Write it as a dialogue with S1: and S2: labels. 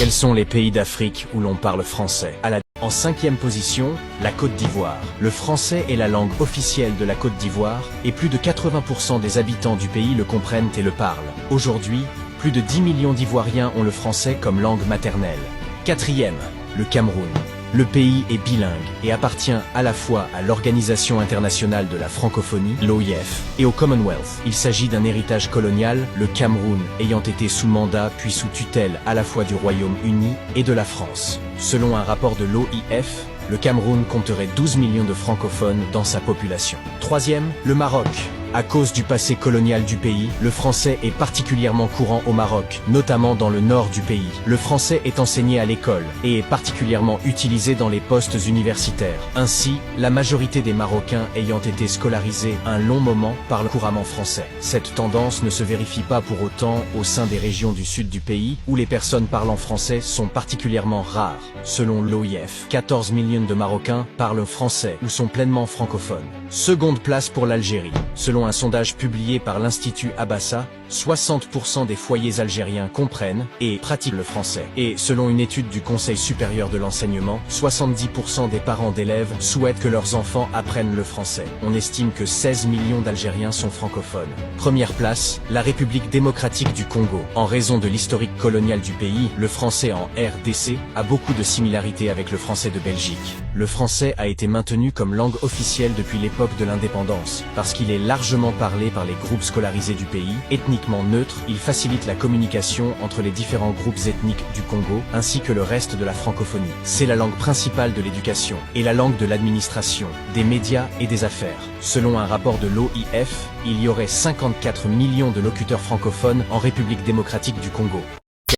S1: Quels sont les pays d'Afrique où l'on parle français? En 5e position, la Côte d'Ivoire. Le français est la langue officielle de la Côte d'Ivoire et plus de 80% des habitants du pays le comprennent et le parlent. Aujourd'hui, plus de 10 millions d'Ivoiriens ont le français comme langue maternelle. 4e, le Cameroun. Le pays est bilingue et appartient à la fois à l'Organisation internationale de la francophonie, l'OIF, et au Commonwealth. Il s'agit d'un héritage colonial, le Cameroun ayant été sous mandat puis sous tutelle à la fois du Royaume-Uni et de la France. Selon un rapport de l'OIF, le Cameroun compterait 12 millions de francophones dans sa population. 3e, le Maroc. À cause du passé colonial du pays, le français est particulièrement courant au Maroc, notamment dans le nord du pays. Le français est enseigné à l'école et est particulièrement utilisé dans les postes universitaires. Ainsi, la majorité des Marocains ayant été scolarisés un long moment parlent couramment français. Cette tendance ne se vérifie pas pour autant au sein des régions du sud du pays, où les personnes parlant français sont particulièrement rares. Selon l'OIF, 14 millions de Marocains parlent français ou sont pleinement francophones. Seconde place pour l'Algérie. Selon un sondage publié par l'Institut Abassa, 60% des foyers algériens comprennent et pratiquent le français. Et selon une étude du Conseil supérieur de l'enseignement, 70% des parents d'élèves souhaitent que leurs enfants apprennent le français. On estime que 16 millions d'Algériens sont francophones. Première place, la République démocratique du Congo. En raison de l'historique colonial du pays, le français en RDC a beaucoup de similarités avec le français de Belgique. Le français a été maintenu comme langue officielle depuis l'époque de l'indépendance, parce qu'il est largement parlé par les groupes scolarisés du pays. Ethniquement neutre, il facilite la communication entre les différents groupes ethniques du Congo, ainsi que le reste de la francophonie. C'est la langue principale de l'éducation, et la langue de l'administration, des médias et des affaires. Selon un rapport de l'OIF, il y aurait 54 millions de locuteurs francophones en République démocratique du Congo.